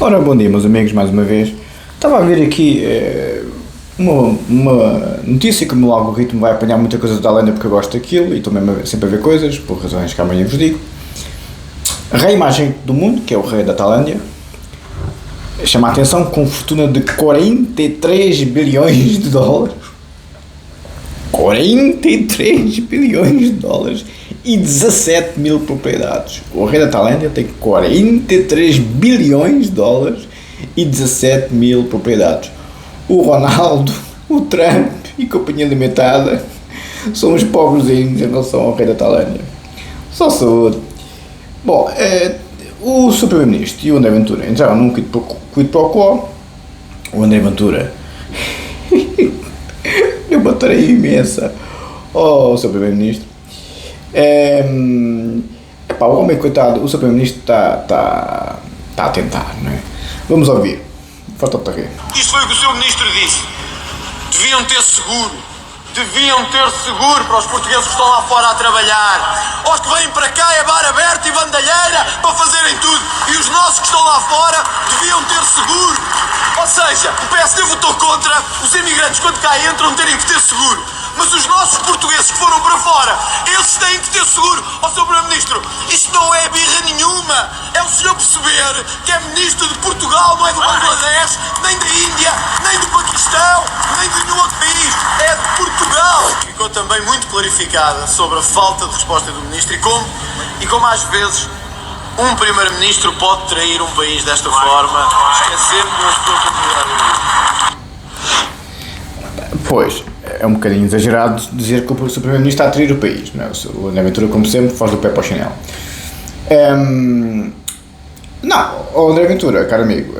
Ora, bom dia, meus amigos, mais uma vez. Estava a ver aqui uma notícia que o meu algoritmo vai apanhar muita coisa da Tailândia porque eu gosto daquilo e estou mesmo sempre a ver coisas, por razões que amanhã vos digo. A rei mais rico do mundo, que é o rei da Tailândia, chama a atenção com fortuna de 43 bilhões de dólares. 43 bilhões de dólares e 17 mil propriedades. O rei da Tailândia tem 43 bilhões de dólares e 17 mil propriedades. O Ronaldo, o Trump e companhia limitada são os pobrezinhos em relação ao rei da Tailândia. Só saúde. Bom, o Sr. Primeiro-Ministro e o André Ventura entraram num quid pro quo. O André Ventura deu uma tarefa imensa ao Sr. Primeiro-Ministro. O homem, coitado, o Sr. Primeiro-Ministro está a tentar, não é? Vamos ouvir. Falta-te a rir. Isto foi o que o Sr. Ministro disse. Deviam ter seguro para os portugueses que estão lá fora a trabalhar. Os que vêm para cá é bar aberto e bandalheira para fazerem tudo. E os nossos que estão lá fora deviam ter seguro. Ou seja, o PSD votou contra os imigrantes quando cá entram terem que ter seguro. Mas os nossos portugueses que foram para fora, eles têm que ter seguro. Ó Sr. Primeiro-Ministro, isto não é birra nenhuma. É o senhor perceber que é Ministro de Portugal, não é do Bangladesh, nem da Índia, nem do Paquistão, nem de nenhum outro país. É de Portugal. Ficou também muito clarificada sobre a falta de resposta do Ministro e como às vezes um Primeiro-Ministro pode trair um país desta forma, esquecendo as oportunidades. Pois, é um bocadinho exagerado dizer que o Sr. Primeiro-Ministro está a trair o país, não é? O André Ventura, como sempre, faz do pé para o chinelo. Não, o André Ventura, caro amigo,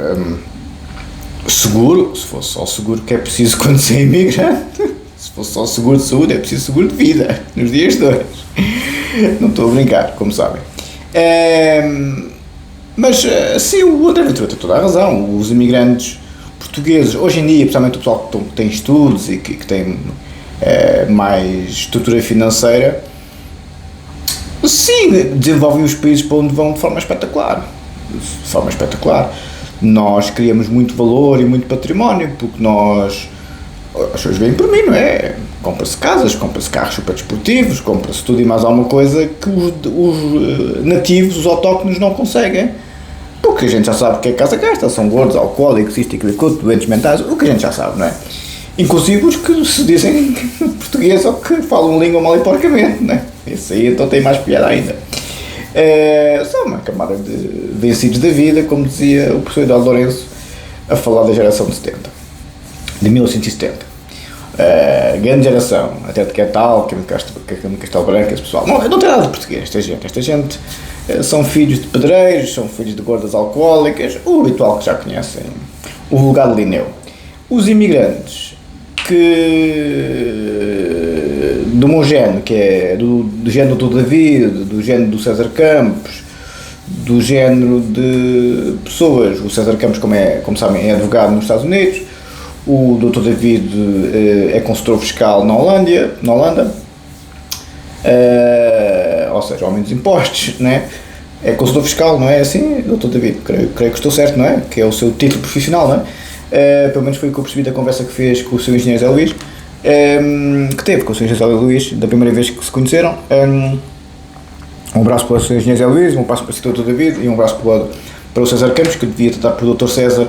seguro, se fosse só seguro que é preciso quando se é imigrante, se fosse só seguro de saúde, é preciso seguro de vida, nos dias de hoje. Não estou a brincar, como sabem. Mas, sim, o André Ventura tem toda a razão. Os imigrantes portugueses, hoje em dia, principalmente o pessoal que tem estudos e que tem mais estrutura financeira, sim, desenvolvem os países para onde vão de forma espetacular. Nós criamos muito valor e muito património, porque as pessoas veem por mim, não é? Compra-se casas, compra-se carros super desportivos, compra-se tudo e mais alguma coisa que os nativos, os autóctonos não conseguem. Porque a gente já sabe o que é casa gasta, são gordos, alcoólicos, isto, aquilo, doentes mentais, o que a gente já sabe, não é? Inclusive os que se dizem português ou que falam língua mal e porcamente, não é? Isso aí então tem mais piada ainda. São uma camada de vencidos da vida, como dizia o professor Eduardo Lourenço, a falar da geração de 70, de 1970. Grande geração, até de que é tal, que é de Castelo Branco, esse pessoal. Não tem nada de português, esta gente são filhos de pedreiros, são filhos de gordas alcoólicas, o habitual que já conhecem, o vulgar de Linneu. Os imigrantes do meu género, que é do género do David, do género do César Campos, do género de pessoas, o César Campos, como sabem, é advogado nos Estados Unidos, o Dr. David é consultor fiscal na Holanda, ou seja, homem dos impostos, né? É consultor fiscal, não é assim, Dr. David? Creio que estou certo, não é? Que é o seu título profissional, não é? Pelo menos foi o que eu percebi da conversa que fez com o seu engenheiro Zé Luís, que teve com o seu engenheiro Zé Luís, da primeira vez que se conheceram. Um abraço para o seu engenheiro Zé Luís, um abraço para o Dr. David e um abraço para o César Campos, que devia tratar por Dr. César.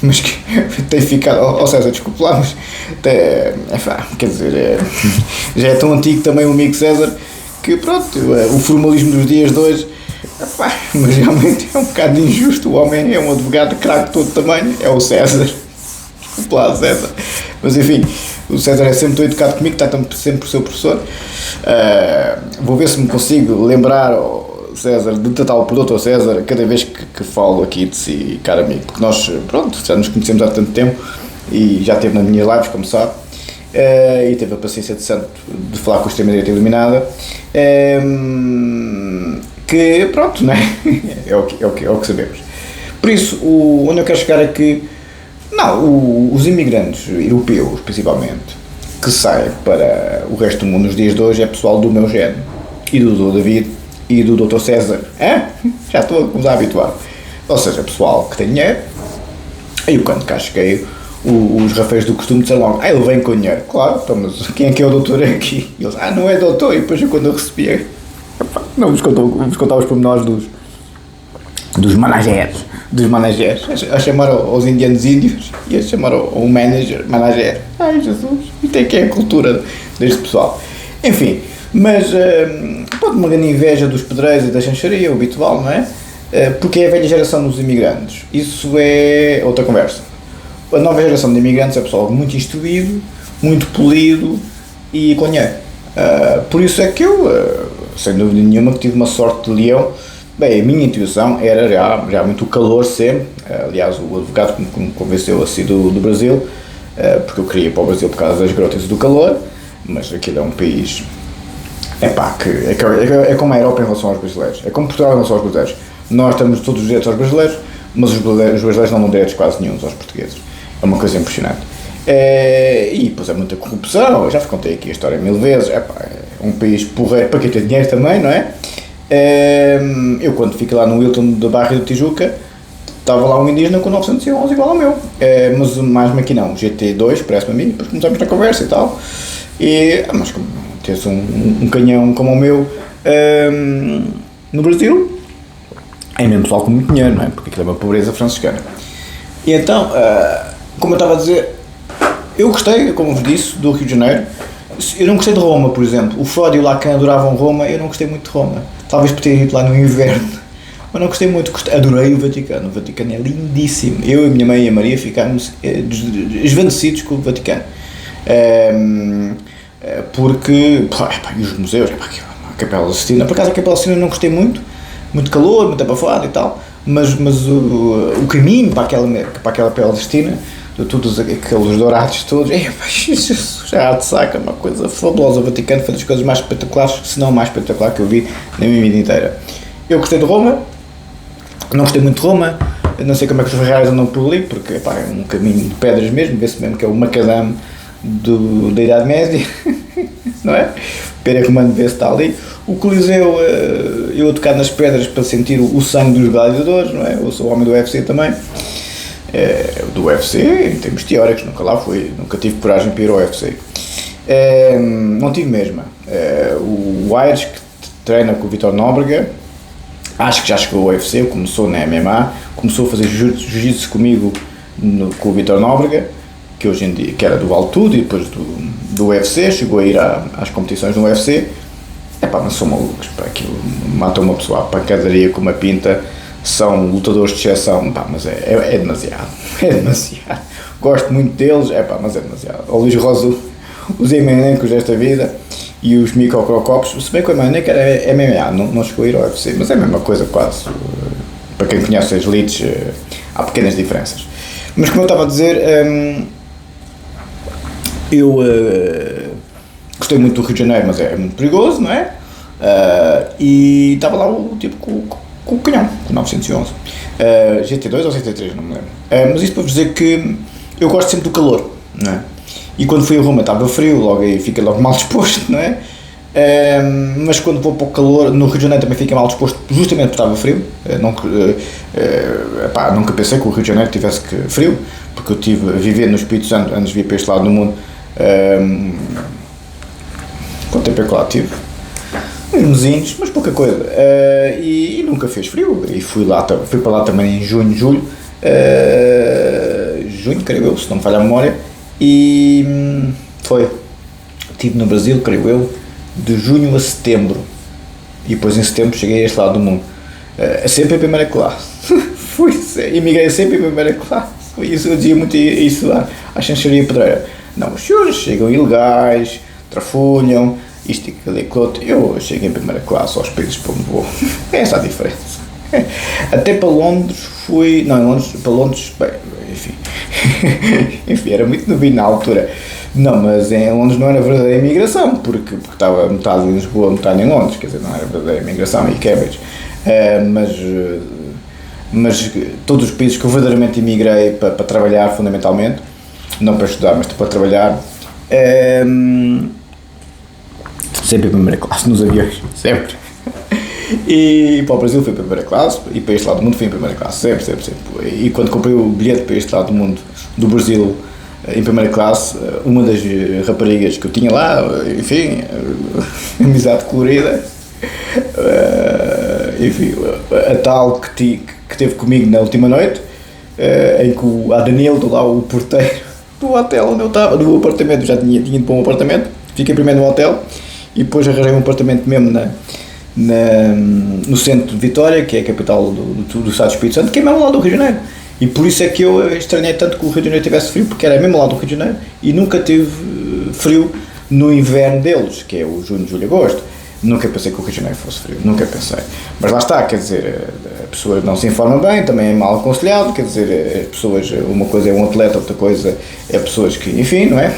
Mas que tem ficado, César, desculpe lá, mas quer dizer, já é tão antigo também o amigo César, que pronto, o formalismo dos dias de hoje, mas realmente é um bocado injusto. O homem é um advogado de craque de todo tamanho, é o César, desculpe lá, César, mas enfim, o César é sempre tão educado comigo, está sempre o seu professor. Vou ver se me consigo lembrar, César, de tratá-lo por Dr. César cada vez que falo aqui de si, caro amigo, porque nós, pronto, já nos conhecemos há tanto tempo e já esteve nas minhas lives, como sabe, e teve a paciência de santo de falar com a extrema-direita iluminada, que, pronto, não é? É o que sabemos. Por isso, onde eu quero chegar é que, os imigrantes europeus, principalmente, que saem para o resto do mundo nos dias de hoje, é pessoal do meu género, e do Dr. David, e do Dr. César, já estou a começar a habituar. ou seja, pessoal que tem dinheiro. E eu quando cá cheguei, os rafeiros do costume disseram logo, ele vem com dinheiro. Claro, então, mas quem é que é o doutor aqui? E eles, não é doutor. E depois quando eu recebia, não vos contava os pormenores dos managers, a chamar aos indianos índios e a chamar ao manager. Ai Jesus, isto é que é a cultura deste pessoal. Enfim, mas pode uma grande inveja dos pedreiros e da chancharia, o habitual, não é? Porque é a velha geração dos imigrantes. Isso é outra conversa. A nova geração de imigrantes é pessoal muito instruído, muito polido e com dinheiro. Por isso é que eu, sem dúvida nenhuma, que tive uma sorte de leão. Bem, a minha intuição era já muito calor sempre. Aliás, o advogado que me convenceu a sair do Brasil, porque eu queria ir para o Brasil por causa das grotas do calor, mas aquilo é um país... é como a Europa em relação aos brasileiros. É como Portugal em relação aos brasileiros. Nós temos todos os direitos aos brasileiros, mas os brasileiros não dão direitos quase nenhum aos portugueses. É uma coisa impressionante. E depois é muita corrupção, eu já vos contei aqui a história 1000 vezes. É um país porreiro para quem tem dinheiro também, não é? Eu quando fiquei lá no Hilton da Barra do Tijuca, estava lá um indígena com 911 igual ao meu. Mas mais maquinão, GT2, parece-me a mim, depois começamos na conversa e tal. Mas como tens um canhão como o meu no Brasil, é mesmo pessoal com muito dinheiro, não é? Porque aquilo é uma pobreza franciscana. E então, como eu estava a dizer, eu gostei, como vos disse, do Rio de Janeiro. Eu não gostei de Roma, por exemplo. O Freud e o Lacan adoravam Roma, eu não gostei muito de Roma. Talvez por ter ido lá no inverno, mas não gostei muito. Adorei o Vaticano é lindíssimo. Eu e a minha mãe e a Maria ficámos esvanecidos com o Vaticano. Porque, e os museus, a Capela Sistina, por acaso a Capela Sistina não gostei muito calor, muito abafado e tal, mas o caminho para aquela Capela Sistina, de todos aqueles dourados todos, já há de saca, uma coisa fabulosa. O Vaticano foi das coisas mais espetaculares, se não a mais espetacular que eu vi na minha vida inteira. Eu gostei de Roma, não gostei muito de Roma, não sei como é que os ferraris andam por ali, porque é um caminho de pedras mesmo, vê-se mesmo que é o macadame da Idade Média, não é? O Império Romano vê-se está ali. O Coliseu, eu a tocar nas pedras para sentir o sangue dos gladiadores, não é? Eu sou homem do UFC também. Do UFC, em termos teóricos, nunca lá fui, nunca tive coragem para ir ao UFC. Não tive mesmo. O Aires, que treina com o Vitor Nóbrega, acho que já chegou ao UFC, começou na MMA, começou a fazer jiu-jitsu comigo com o Vitor Nóbrega, que hoje em dia, que era do Altude e depois do UFC, chegou a ir às competições do UFC. Mas são malucos, aquilo matam uma pessoa à pancadaria com uma pinta, são lutadores de exceção, mas é demasiado, gosto muito deles, mas é demasiado. O Luís Rosa, os Emmanuel desta vida e os Mikko Crocopos, se bem que o Emmanuel era MMA, não chegou a ir ao UFC, mas é a mesma coisa quase. Para quem conhece as elites, há pequenas diferenças. Mas como eu estava a dizer, eu gostei muito do Rio de Janeiro, mas é muito perigoso, não é? E estava lá o tipo com o canhão, com o 911. GT2 ou GT3, não me lembro. Mas isto para vos dizer que eu gosto sempre do calor, não é? E quando fui a Roma estava frio, logo aí fiquei logo mal disposto, não é? Mas quando vou para o calor, no Rio de Janeiro também fiquei mal disposto, justamente porque estava frio. Nunca pensei que o Rio de Janeiro tivesse frio, porque eu estive a viver no Espírito Santo antes de vir para este lado do mundo. Quanto tempo é que lá tive? Uns mesinhos, mas pouca coisa. E nunca fez frio. E fui para lá também em junho, julho. Junho, creio eu, se não me falha a memória. E estive no Brasil, creio eu, de junho a setembro. E depois em setembro cheguei a este lado do mundo. Sempre em primeira classe. Imigrei sempre em primeira classe. Isso, eu dizia muito isso à chancharia pedreira. Não, os senhores chegam ilegais, trafulham, isto e aquilo outro. Eu chego em primeira classe aos países para onde vou. Essa é a diferença. Até para Londres fui... Não, para Londres, bem, enfim. Enfim, era muito novinho na altura. Não, mas em Londres não era verdadeira imigração, porque estava metade em Lisboa, metade em Londres, quer dizer, não era verdadeira imigração e Cambridge. Mas todos os países que eu verdadeiramente imigrei para trabalhar, fundamentalmente, não para estudar, mas para trabalhar, sempre em primeira classe, nos aviões, sempre. E para o Brasil fui em primeira classe, e para este lado do mundo fui em primeira classe, sempre. E quando comprei o bilhete para este lado do mundo, do Brasil, em primeira classe, uma das raparigas que eu tinha lá, enfim, amizade colorida, enfim, a tal que teve comigo na última noite, em que o Danilo, lá o porteiro do hotel onde eu estava, do apartamento, já tinha ido para um apartamento, fiquei primeiro no hotel e depois arranjei um apartamento mesmo no centro de Vitória, que é a capital do estado do Espírito Santo, que é mesmo lá do Rio de Janeiro. E por isso é que eu estranhei tanto que o Rio de Janeiro tivesse frio, porque era mesmo lá do Rio de Janeiro e nunca teve frio no inverno deles, que é o junho, julho e agosto. Nunca pensei que o Rio de Janeiro fosse frio, nunca pensei. Mas lá está, quer dizer, a pessoa não se informa bem, também é mal aconselhado, quer dizer, as pessoas, uma coisa é um atleta, outra coisa é pessoas que, enfim, não é?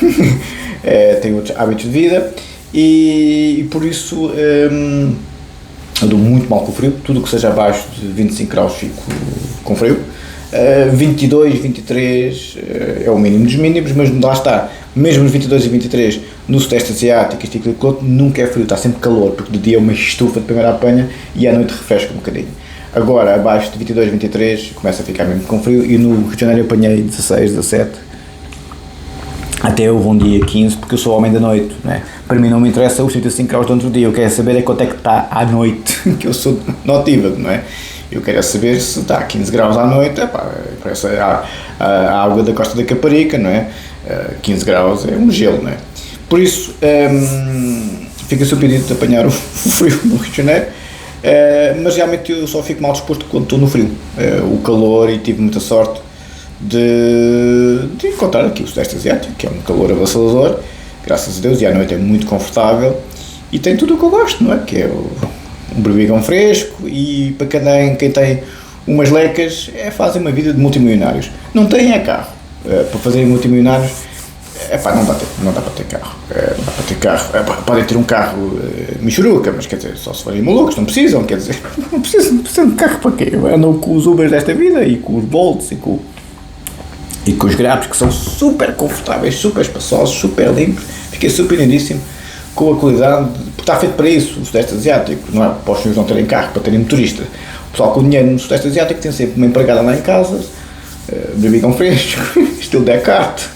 Têm outros hábitos de vida e por isso eu dou muito mal com o frio, tudo que seja abaixo de 25 graus fico com frio. 22, 23 é o mínimo dos mínimos, mas lá está, mesmo nos 22 e 23 no Sudeste Asiático, isto e aquilo outro, nunca é frio, está sempre calor, porque de dia é uma estufa de primeira apanha e à noite refresca um bocadinho. Agora, abaixo de 22, 23 começa a ficar mesmo com frio e no Rio de Janeiro eu apanhei 16, 17, até houve um dia 15, porque eu sou homem da noite, né? Para mim não me interessa os 35 graus do outro dia, eu quero saber é quanto é que está à noite, que eu sou notívago, não é? Eu quero saber se está a 15 graus à noite, parece a água da Costa da Caparica, não é? 15 graus é um gelo, não é? Por isso, fica surpreendido de apanhar o frio no Rio de Janeiro, mas realmente eu só fico mal disposto quando estou no frio. O calor, e tive muita sorte de encontrar aqui o Sudeste Asiático, que é um calor avassalador, graças a Deus, e à noite é muito confortável, e tem tudo o que eu gosto, não é? Que é um berbigão fresco, e para quem tem umas lecas, fazem uma vida de multimilionários. Não têm carro. Para fazerem multimilionários, não dá para ter carro. Não dá para ter carro. Podem ter um carro michuruca, mas quer dizer, só se forem malucos, não precisam, quer dizer, não precisam de carro para quê? Andam com os Ubers desta vida, e com os Bolts, e com os Grabs, que são super confortáveis, super espaçosos, super limpos. Fiquei surpreendidíssimo com a qualidade, porque está feito para isso, o Sudeste Asiático, não é para os senhores não terem carro, para terem motorista. O pessoal com dinheiro no Sudeste Asiático tem sempre uma empregada lá em casa, berbigão fresco, estilo Descartes,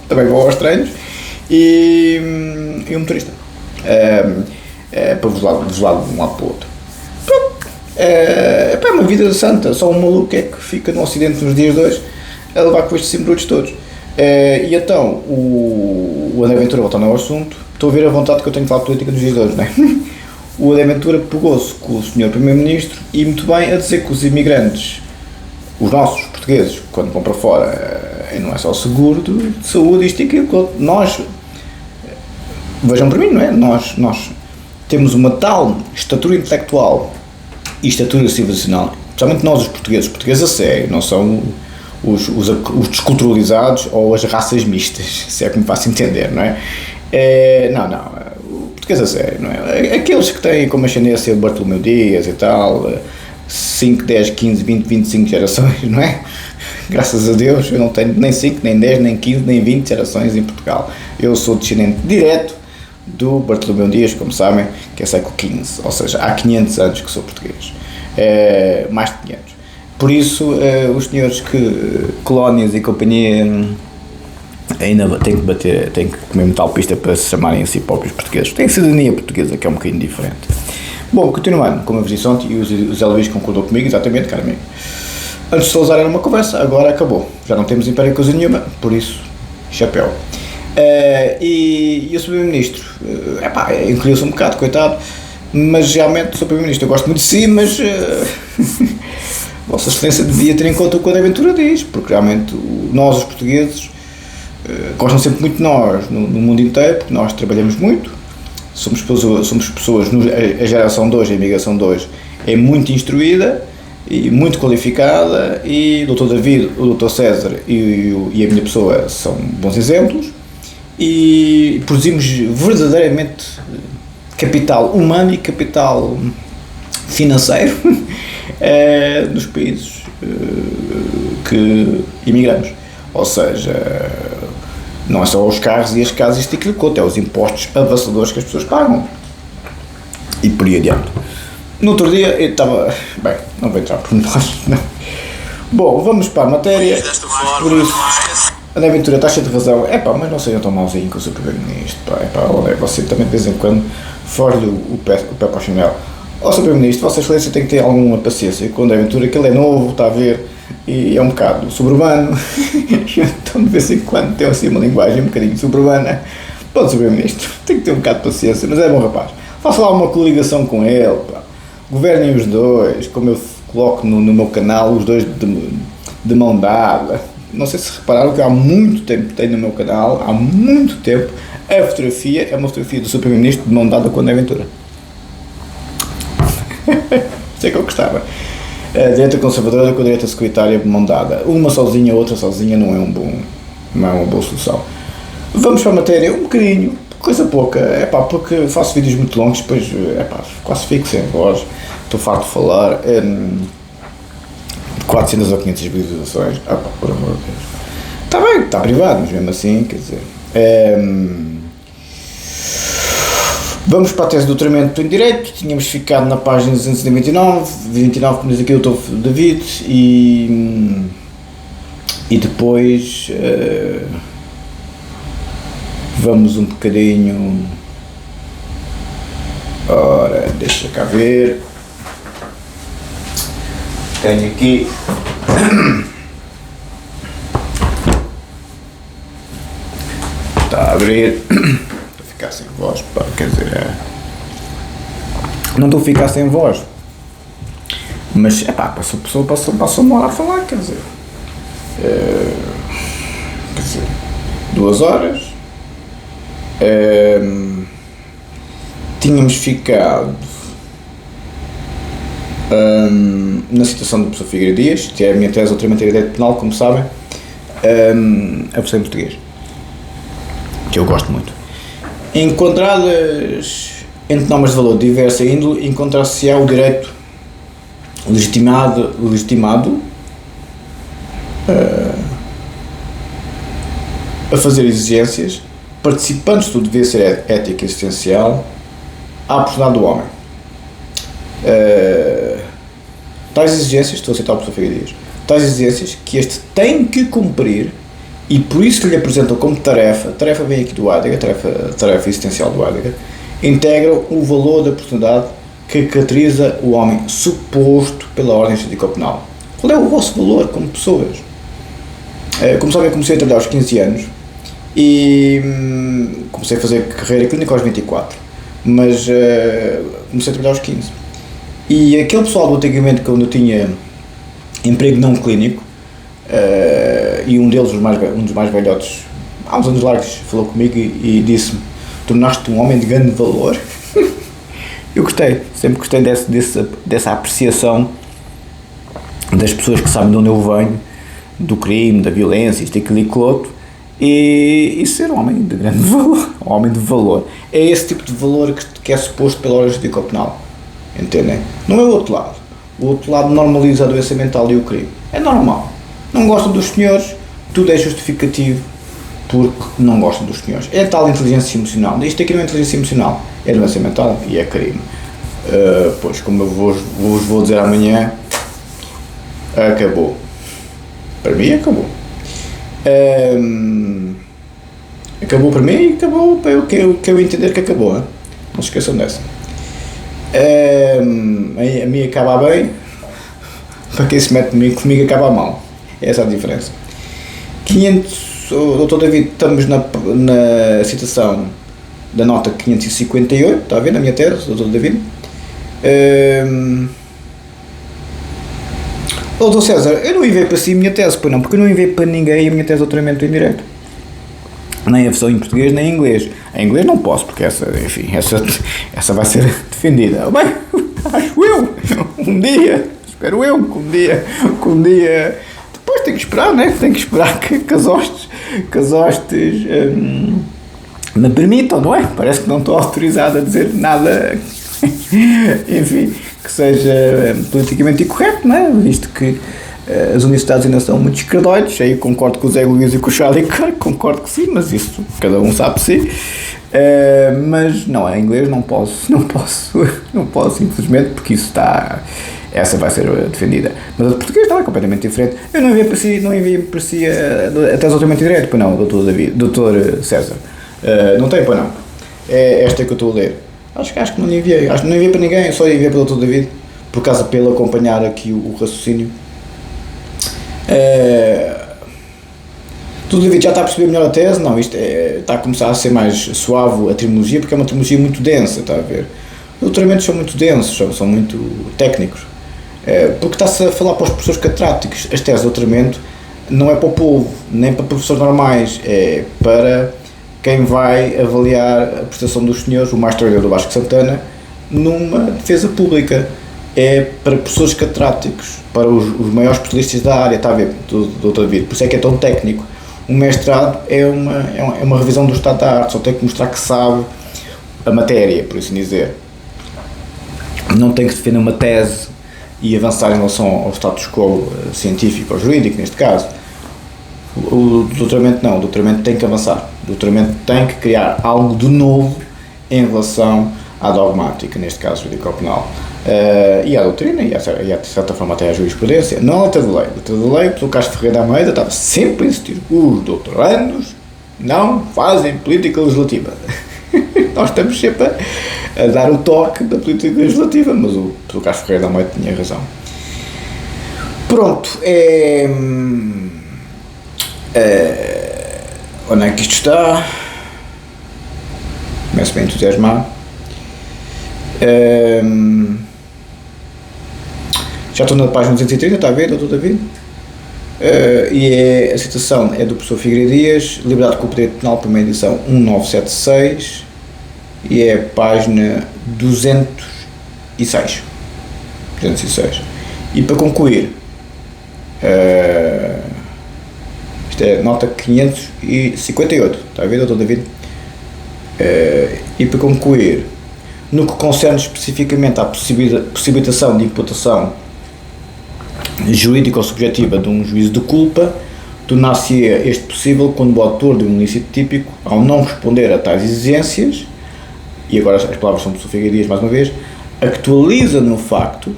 também vão aos treinos, e um motorista, para vos levar de um lado para o outro. Pronto, é uma vida santa, só um maluco é que fica no Ocidente nos dias de hoje a levar com estes cimbrutos todos. E então, o André Ventura, voltando ao assunto, estou a ver a vontade que eu tenho de falar de política nos dias de hoje, não é? O André Ventura pegou-se com o Sr. Primeiro-Ministro e muito bem a dizer que os imigrantes, os nossos portugueses, quando vão para fora, não é só seguro de saúde, isto e aquilo, nós, vejam para mim, não é? Nós temos uma tal estatura intelectual e estatura civilizacional, especialmente nós os portugueses a sério, não são os desculturalizados ou as raças mistas, se é que me faço entender, não é? O português a sério, não é? Aqueles que têm como ascendência o Bartolomeu Dias e tal, 5, 10, 15, 20, 25 gerações, não é? Graças a Deus eu não tenho nem 5, nem 10, nem 15, nem 20 gerações em Portugal. Eu sou descendente direto do Bartolomeu Dias, como sabem, que é século XV, ou seja, há 500 anos que sou português, mais de 500. Por isso, os senhores colónias e companhia ainda têm que comer metal pista para se chamarem a si próprios portugueses. Tem cidadania portuguesa, que é um bocadinho diferente. Bom, continuando, como eu vos disse ontem, e o Zé Luís concordou comigo, exatamente, caro amigo. Antes de Salazar era uma conversa, agora acabou. Já não temos império coisa nenhuma, por isso, chapéu. E o Primeiro-Ministro, encolheu-se um bocado, coitado, mas realmente o Sr. Primeiro-Ministro eu gosto muito de si, mas Vossa Excelência devia ter em conta o que o André Ventura diz, porque realmente nós, os portugueses, gostam sempre muito de nós no mundo inteiro, porque nós trabalhamos muito, somos pessoas, a geração de hoje, a imigração de hoje, é muito instruída e muito qualificada, e o Dr. David, o Dr. César e a minha pessoa são bons exemplos, e produzimos verdadeiramente capital humano e capital financeiro nos países que imigramos. Ou seja, não é só os carros e as casas, isto e aquilo, é os impostos avassaladores que as pessoas pagam. E por aí adiante. No outro dia eu estava. Bem, não vou entrar por nós, não. Bom, vamos para a matéria. Desta forma, Por isso, André Ventura está cheio de razão. É pá, mas não sei, eu estou malzinho com o seu Primeiro-Ministro. É pá, olha, você também de vez em quando foge o pé para o chinelo. Ó Sr. Primeiro-Ministro, Vossa Excelência tem que ter alguma paciência com o André Ventura, que ele é novo, está a ver, e é um bocado sobre-humano. Então de vez em quando tem assim uma linguagem um bocadinho sobre-humana. Pode, Sr. Primeiro-Ministro, tem que ter um bocado de paciência, mas é bom rapaz. Faça lá uma coligação com ele, pá. Governem os dois, como eu coloco no meu canal, os dois de mão dada. Não sei se repararam que há muito tempo tem no meu canal, há muito tempo, a fotografia é uma fotografia do Sr. Primeiro-Ministro de mão dada com a André Ventura. Isso é que eu gostava. A direita conservadora com a direita securitária de mão dada. Uma sozinha, outra sozinha não é uma boa solução. Vamos para a matéria um bocadinho, coisa pouca, é pá, porque faço vídeos muito longos, depois, é pá, quase fico sem voz, estou farto de falar, 400 ou 500 visualizações, ah pá, por amor de Deus. Está bem, está privado, mas mesmo assim, quer dizer, vamos para a tese do doutoramento em Direito. Tínhamos ficado na página 229, como diz aqui o Dr. David, e depois vamos um bocadinho, ora, deixa cá ver, tenho aqui, está a abrir, vou ficar sem voz, pá, quer dizer, não estou a ficar sem voz, mas, é pá, passou uma hora a falar, quer dizer, 2 horas, tínhamos ficado na situação do professor Figueiredo Dias, que é a minha tese de doutoramento em Direito Penal, como sabem, a versão em português, que eu gosto muito. Encontradas entre normas de valor de diversa índole, encontrar-se-á o direito legitimado a fazer exigências participantes do dever ser ética existencial à personalidade do homem. Tais exigências, estou a citar o professor Figueiredo Dias, tais exigências que este tem que cumprir e por isso que lhe apresentam como tarefa vem aqui do Heidegger, tarefa existencial do Heidegger, integram o valor da personalidade que caracteriza o homem suposto pela ordem jurídico-penal. Qual é o vosso valor como pessoas? Como sabem, eu comecei a trabalhar aos 15 anos e comecei a fazer carreira clínica aos 24, mas comecei a trabalhar aos 15. E aquele pessoal do antigamente, quando eu tinha emprego não clínico, e um deles, um dos mais velhotes, há uns anos largos, falou comigo e disse-me: tornaste-te um homem de grande valor. Eu gostei, sempre gostei dessa apreciação das pessoas que sabem de onde eu venho, do crime, da violência, isto, aquilo e aquilo outro, e ser um homem de grande valor, um homem de valor. É esse tipo de valor que é suposto pela ordem jurídico-penal, entendem? Não é o outro lado. O outro lado normaliza a doença mental e o crime. É normal. Não gostam dos senhores, tudo é justificativo porque não gostam dos senhores. É tal inteligência emocional. Isto aqui não é inteligência emocional, é doença mental e é crime. Pois, como eu vou dizer amanhã, acabou. Para mim, acabou. Acabou para mim e acabou para o que eu entender que acabou. Não se esqueçam dessa. A mim acaba bem, para quem se mete comigo acaba mal. Essa é a diferença. 500, Dr. David, estamos na citação da nota 558, está a ver na minha tese, Dr. David? Dr. César, eu não enviei para si a minha tese, pois não, porque eu não enviei para ninguém a minha tese de doutoramento em Direito. Nem a versão em português, nem em inglês. Em inglês não posso, porque essa vai ser defendida. Bem, acho eu, espero eu que um dia, depois tenho que esperar, né? Tenho que esperar que as hostes me permitam, não é? Parece que não estou autorizado a dizer nada, enfim, que seja politicamente incorreto, não é? Visto que as universidades ainda são muito escradoides, aí concordo com o Zé Luís e com o Charlie Kirk, concordo que sim, mas isso cada um sabe de si. Mas não, em inglês não posso, infelizmente, porque isso está, essa vai ser defendida. Mas o português está completamente diferente. Eu não enviei para si a tese altamente direito, pois não, doutor César. Não tem, pois não. É esta que eu estou a ler. Acho que não enviei, não enviei para ninguém, só enviei para o doutor David, por causa para ele acompanhar aqui o raciocínio. Tudo David já está a perceber melhor a tese? Não, isto está a começar a ser mais suave a terminologia, porque é uma terminologia muito densa, está a ver? Os doutoramentos são muito densos, são muito técnicos, porque está-se a falar para os professores catedráticos. As teses de doutoramento não é para o povo, nem para professores normais, é para quem vai avaliar a prestação dos senhores, o Maestro Aurélio Vasco Santana, numa defesa pública. É para professores catedráticos, para os maiores especialistas da área, está a ver, doutor David, por isso é que é tão técnico. Um mestrado é uma revisão do estado da arte, só tem que mostrar que sabe a matéria, por assim dizer. Não tem que defender uma tese e avançar em relação ao status quo científico ou jurídico, neste caso. O doutoramento não, o doutoramento tem que avançar. O doutoramento tem que criar algo de novo em relação à dogmática, neste caso jurídico-penal. E à doutrina, e de certa forma até à jurisprudência, não a letra de lei. A letra de lei, o professor Castro Ferreira da Almeida estava sempre a insistir: os doutorandos não fazem política legislativa. Nós estamos sempre a dar o toque da política legislativa, mas o professor Castro Ferreira da Almeida tinha razão. Pronto, onde é que isto está? Começo bem a entusiasmar. Já estou na página 230, está a ver, doutor David? A citação é do professor Figueiredo Dias, Liberdade com o Poder Penal, primeira edição 1976, e é a página 206. E para concluir, isto é nota 558, está a ver, doutor David? E para concluir, no que concerne especificamente à possibilitação de imputação jurídica ou subjetiva de um juízo de culpa, tornar-se-ia este possível quando o autor de um ilícito típico, ao não responder a tais exigências, e agora as palavras são do professor Figueiredo Dias mais uma vez, actualiza no facto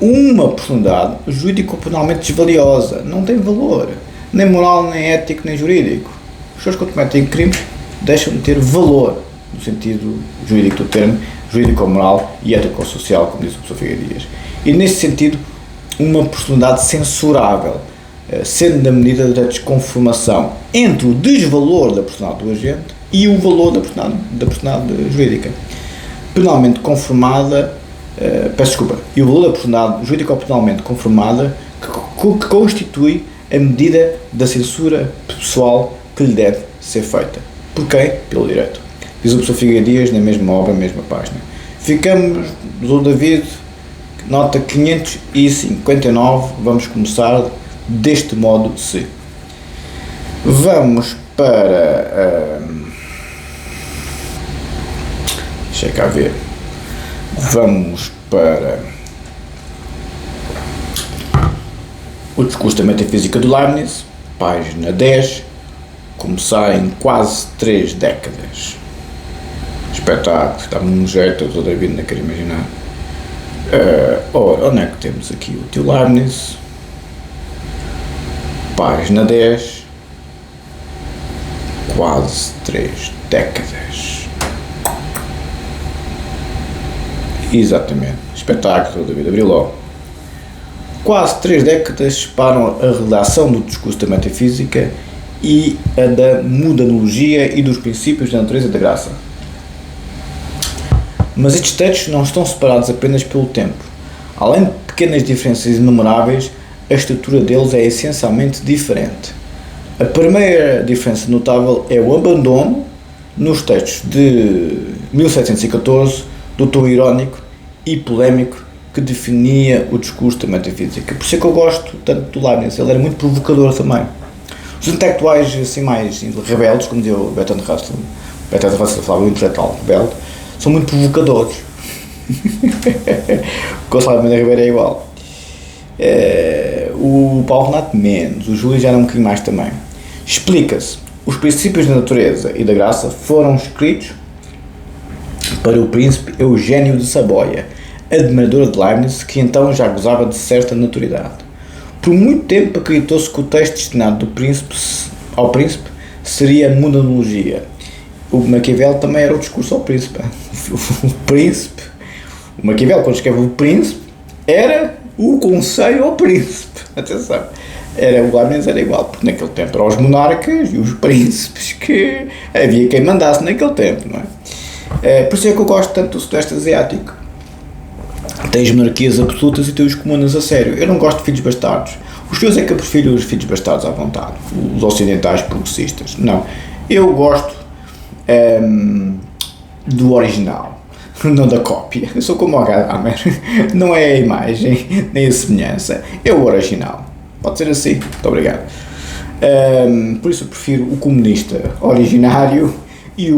uma personalidade jurídico-penalmente desvaliosa, não tem valor, nem moral, nem ético, nem jurídico. As pessoas que cometem crimes deixam de ter valor, no sentido jurídico do termo, jurídico-moral e ético-social, como diz o professor Figueiredo Dias. E nesse sentido, uma personalidade censurável, sendo na medida da desconformação entre o desvalor da personalidade do agente e o valor da personalidade jurídica. Penalmente conformada, e o valor da personalidade jurídico-penalmente conformada que constitui a medida da censura pessoal que lhe deve ser feita. Por quem? Pelo direito. Diz o professor Figueiredo Dias na mesma obra, mesma página. Ficamos do David, nota 559, vamos começar deste modo se. Vamos para... deixa cá ver. Vamos para o discurso da metafísica do Leibniz, página 10, começar em quase 3 décadas. Espetáculo, está-me um jeito, eu estou a vir, não quero imaginar. Onde é que temos aqui o tio Leibniz? Página 10, quase 3 décadas. Exatamente, espetáculo, David Abriló. Quase 3 décadas separam a redação do discurso da metafísica e a da mudanologia e dos princípios da natureza da graça. Mas estes textos não estão separados apenas pelo tempo. Além de pequenas diferenças inumeráveis, a estrutura deles é essencialmente diferente. A primeira diferença notável é o abandono, nos textos de 1714, do tom irónico e polémico que definia o discurso da metafísica. Por isso é que eu gosto tanto do Leibniz, ele era muito provocador também. Os intelectuais assim mais rebeldes, como dizia o Bertrand Russell, falava o intelectual rebelde, são muito provocadores. O Gonçalo Mendes Ribeiro é igual. O Paulo Renato menos, o Júlio já era um bocadinho mais também. Explica-se, os princípios da natureza e da graça foram escritos para o príncipe Eugênio de Saboia, admirador de Leibniz, que então já gozava de certa notoriedade. Por muito tempo acreditou-se que o texto destinado ao príncipe seria a monologia. O Maquiavel também era o discurso ao príncipe. O Maquiavel, quando escreve o príncipe, era o conselho ao príncipe. Atenção. O Leibniz era igual, porque naquele tempo eram os monarcas e os príncipes que havia quem mandasse naquele tempo, não é? Por isso é que eu gosto tanto do Sudeste Asiático. Tens monarquias absolutas e tens os comunas a sério. Eu não gosto de filhos bastardos. Os teus é que eu prefiro os filhos bastardos à vontade. Os ocidentais progressistas. Não. Eu gosto do original, não da cópia. Eu sou como o Gadamer. Não é a imagem, nem a semelhança. É o original. Pode ser assim. Muito obrigado. Por isso eu prefiro o comunista originário e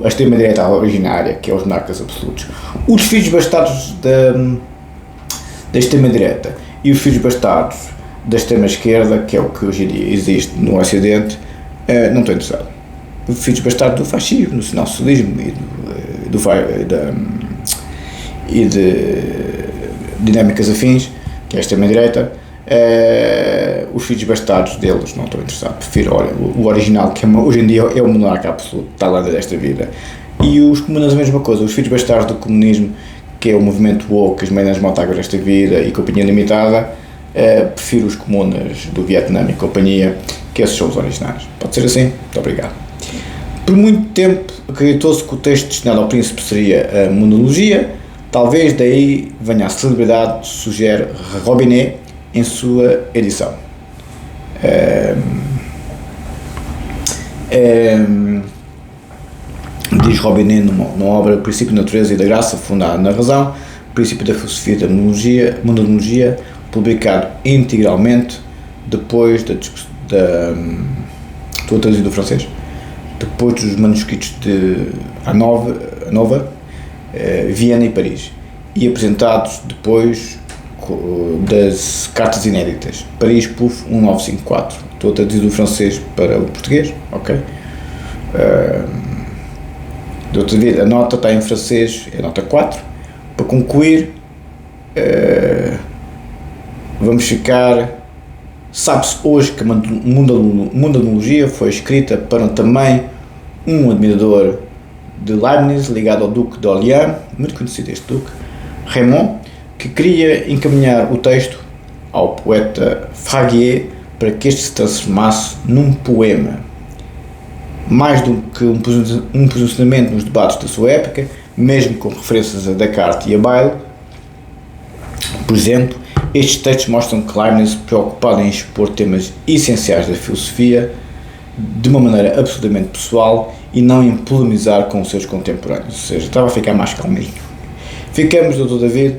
a extrema-direita originária, que é os monarcas absolutos. Os filhos bastardos da extrema-direita e os filhos bastardos da extrema-esquerda, que é o que hoje em dia existe no Ocidente, não estou interessado. Os filhos bastardos do fascismo, do nacionalsocialismo e de dinâmicas afins, que é a extrema-direita, os filhos bastardos deles não estou interessado, prefiro o original, que hoje em dia é o monarca absoluto, está lá desta vida. E os comunas a mesma coisa, os filhos bastardos do comunismo, que é o movimento woke, as meias motáveis desta vida e companhia limitada, prefiro os comunas do Vietnã e companhia, que esses são os originais. Pode ser assim? Muito obrigado. Por muito tempo acreditou-se que o texto destinado ao príncipe seria a monologia, talvez daí venha a celebridade, sugere Robinet em sua edição. Diz Robinet numa obra Princípio da Natureza e da Graça, fundada na razão, Princípio da Filosofia da Monologia, publicado integralmente depois estou a traduzir do francês, depois dos manuscritos de Nova, Viena e Paris, e apresentados depois das cartas inéditas, Paris PUF 1954. Estou a traduzir do francês para o português, ok? A nota está em francês, é a nota 4. Para concluir, vamos ficar. Sabe-se hoje que a Mundanologia foi escrita para também um admirador de Leibniz, ligado ao Duque de Orléans, muito conhecido este Duque, Raymond, que queria encaminhar o texto ao poeta Faguier para que este se transformasse num poema. Mais do que um posicionamento nos debates da sua época, mesmo com referências a Descartes e a Bayle, por exemplo, estes textos mostram que Leibniz, preocupado em expor temas essenciais da filosofia, de uma maneira absolutamente pessoal e não em polemizar com os seus contemporâneos, ou seja, estava a ficar mais calminho. Ficamos, Dr. David,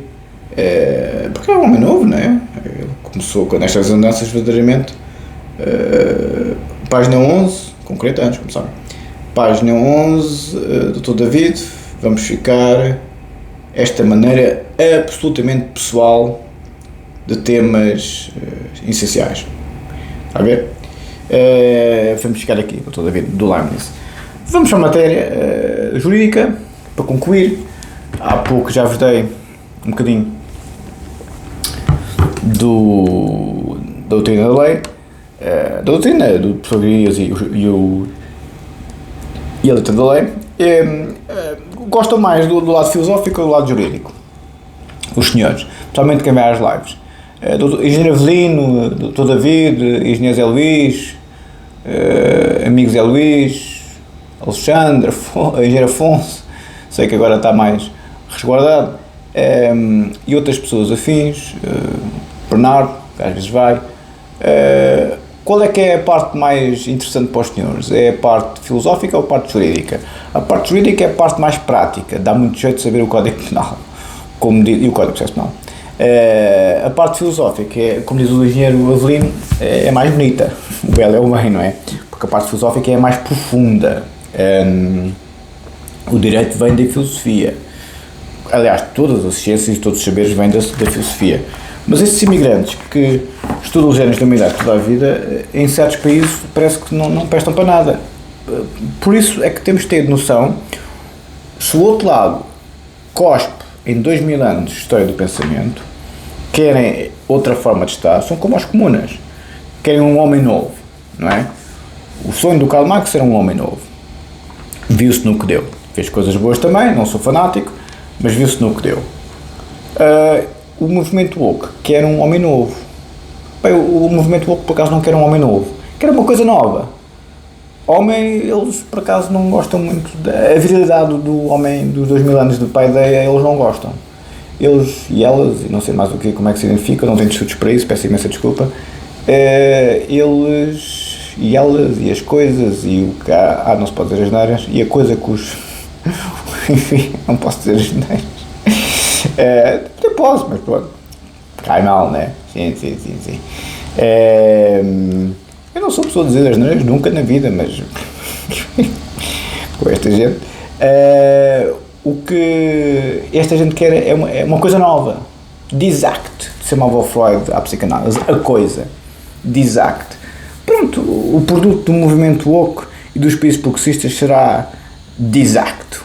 porque é um homem novo, não é? Ele começou com estas andanças verdadeiramente, página 11, com 40 anos, como sabem. Página 11, Dr. David, vamos ficar esta maneira absolutamente pessoal de temas essenciais. Está a ver? Vamos ficar aqui, Dr. David, do Leibniz. Vamos à matéria jurídica, para concluir. Há pouco já vos dei um bocadinho da doutrina da lei, da doutrina do professor Grias e a letra da lei. Gostam mais do lado filosófico ou do lado jurídico? Os senhores, principalmente quem vai às lives. Engenheiro Avelino, Dr. David, Engenheiro Zé Luís, amigo Zé Luís, Alexandre, Engenheiro Afonso, sei que agora está mais resguardado, e outras pessoas afins, Bernardo, que às vezes vai. Qual é que é a parte mais interessante para os senhores? É a parte filosófica ou a parte jurídica? A parte jurídica é a parte mais prática, dá muito jeito de saber o Código Penal e o Código Processo Penal. A parte filosófica, como diz o engenheiro Avelino, é mais bonita, o belo é o bem, não é? Porque a parte filosófica é mais profunda. O direito vem da filosofia. Aliás, todas as ciências e todos os saberes vêm da filosofia. Mas esses imigrantes que estudam os géneros da humanidade toda a vida, em certos países parece que não prestam para nada. Por isso é que temos de ter noção Se o outro lado cospe em 2000 anos de história do pensamento, querem outra forma de estar, são como as comunas, querem um homem novo, não é? O sonho do Karl Marx era um homem novo, viu-se no que deu, fez coisas boas também, não sou fanático, mas viu-se no que deu. O movimento woke quer um homem novo. Bem, o movimento woke por acaso não quer um homem novo, quer uma coisa nova. Homem, eles por acaso não gostam muito da virilidade do homem dos 2000 anos de paideia, eles não gostam. Eles e elas, e não sei mais o que, como é que se identificam, não tenho estudos para isso, peço imensa desculpa. Eles e elas e as coisas e o que não se pode dizer as neiras, e a coisa que os enfim, não posso dizer as neiras. Eu posso, mas pronto, cai mal, né? Sim. Eu não sou pessoa de dizer as neiras nunca na vida, mas com esta gente, o que esta gente quer é uma coisa nova. Disact, chamava o Freud à psicanálise, a coisa. Disact. Pronto, o produto do movimento woke e dos países progressistas será disact.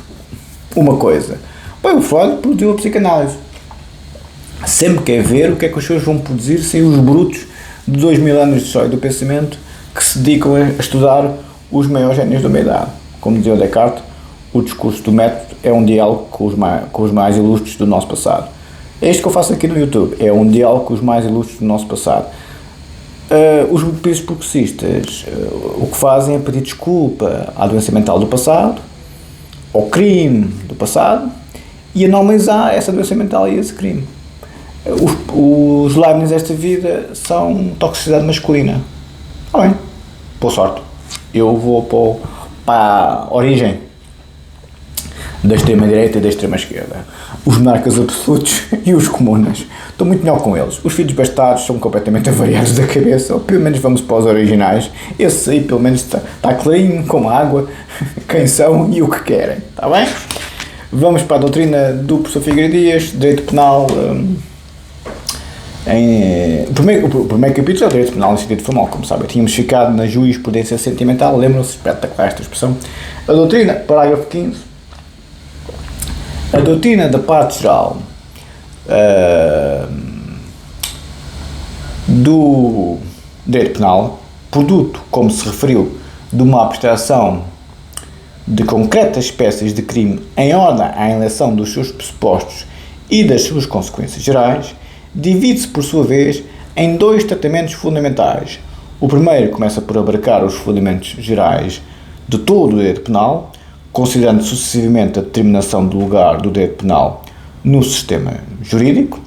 Uma coisa. Bem, o Freud produziu a psicanálise. Sempre quer ver o que é que os senhores vão produzir sem os brutos de 2000 anos de história do pensamento que se dedicam a estudar os maiores génios da humanidade. Como dizia o Descartes, o discurso do método é um diálogo com os mais ilustres do nosso passado. É isto que eu faço aqui no YouTube, é um diálogo com os mais ilustres do nosso passado. Os países progressistas o que fazem é pedir desculpa à doença mental do passado, ao crime do passado, e a normalizar essa doença mental e esse crime. Os Leibniz desta vida são toxicidade masculina. Bem, boa sorte. Eu vou para a origem da extrema-direita e da extrema-esquerda. Os monarcas absolutos e os comunas. Estou muito melhor com eles. Os filhos bastardos são completamente avariados da cabeça, ou pelo menos vamos para os originais. Esse aí pelo menos está clarinho, como água, quem são e o que querem. Está bem? Vamos para a doutrina do professor Figueiredo Dias, direito penal. O primeiro capítulo é o direito penal em sentido formal, como sabem. Tínhamos ficado na jurisprudência sentimental, lembram-se, espetacular esta expressão. A doutrina, parágrafo 15. A doutrina da parte geral do direito penal, produto, como se referiu, de uma abstração de concretas espécies de crime em ordem à eleição dos seus pressupostos e das suas consequências gerais, divide-se, por sua vez, em dois tratamentos fundamentais. O primeiro começa por abarcar os fundamentos gerais de todo o direito penal, considerando sucessivamente a determinação do lugar do direito penal no sistema jurídico,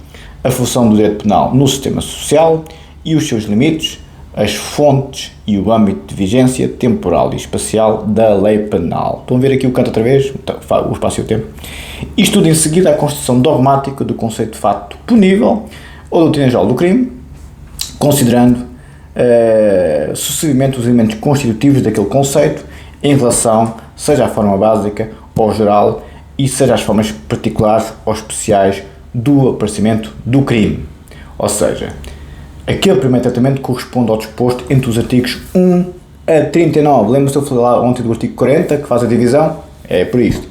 a função do direito penal no sistema social e os seus limites, as fontes e o âmbito de vigência temporal e espacial da lei penal. Estão a ver aqui o canto outra vez, o espaço e o tempo. E estuda em seguida a construção dogmática do conceito de facto punível ou doutrina geral do crime, considerando sucessivamente os elementos constitutivos daquele conceito em relação, seja à forma básica ou geral, e seja às formas particulares ou especiais do aparecimento do crime. Ou seja, aquele primeiro tratamento corresponde ao disposto entre os artigos 1 a 39. Lembra-se eu falei lá ontem do artigo 40, que faz a divisão? É por isto.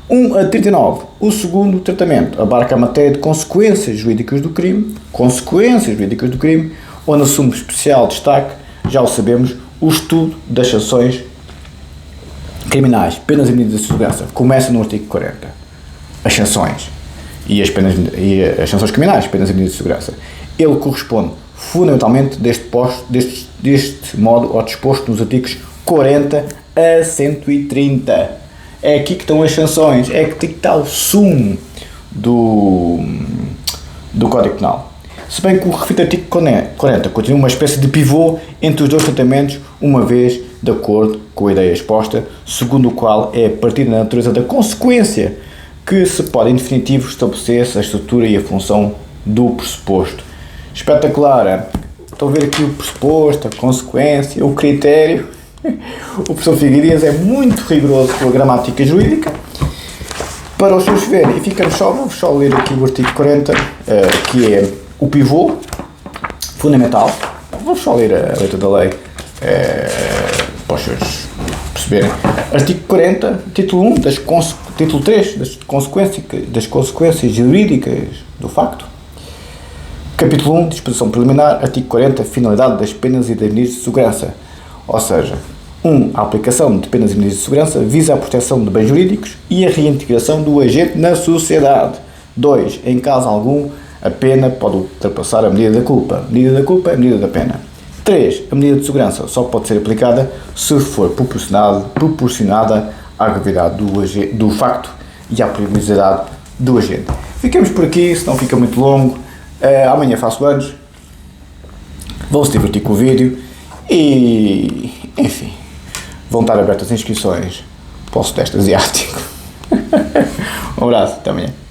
1 a 39. O segundo tratamento abarca a matéria de consequências jurídicas do crime, onde assume especial destaque, já o sabemos, o estudo das sanções criminais, penas e medidas de segurança. Começa no artigo 40. As sanções e as sanções criminais, penas e medidas de segurança. Ele corresponde fundamentalmente deste modo ao disposto nos artigos 40 a 130. É aqui que estão as sanções, é aqui que está o sumo do Código Penal. Se bem que o referido artigo 40 continua uma espécie de pivô entre os dois tratamentos, uma vez de acordo com a ideia exposta, segundo o qual é a partir da natureza da consequência que se pode em definitivo estabelecer-se a estrutura e a função do pressuposto. Espetacular, hein? Estão a ver aqui o pressuposto, a consequência, o critério. O professor Figueiredo é muito rigoroso com a gramática jurídica. Para os seus verem, e vamos só ler aqui o artigo 40, que é o pivô fundamental. Vamos só ler a letra da lei, para os senhores perceberem. Artigo 40, título 1, Título 3, das consequências jurídicas do facto. Capítulo 1, disposição preliminar, artigo 40, finalidade das penas e das medidas de segurança. Ou seja, 1. A aplicação de penas e medidas de segurança visa a proteção de bens jurídicos e a reintegração do agente na sociedade. 2. Em caso algum, a pena pode ultrapassar a medida da culpa. A medida da culpa é a medida da pena. 3. A medida de segurança só pode ser aplicada se for proporcionada à gravidade do facto e à perigosidade do agente. Ficamos por aqui, senão fica muito longo. Amanhã faço anos. Vão se divertir com o vídeo e, enfim, vão estar abertas as inscrições para o Sudeste Asiático. Um abraço, até amanhã.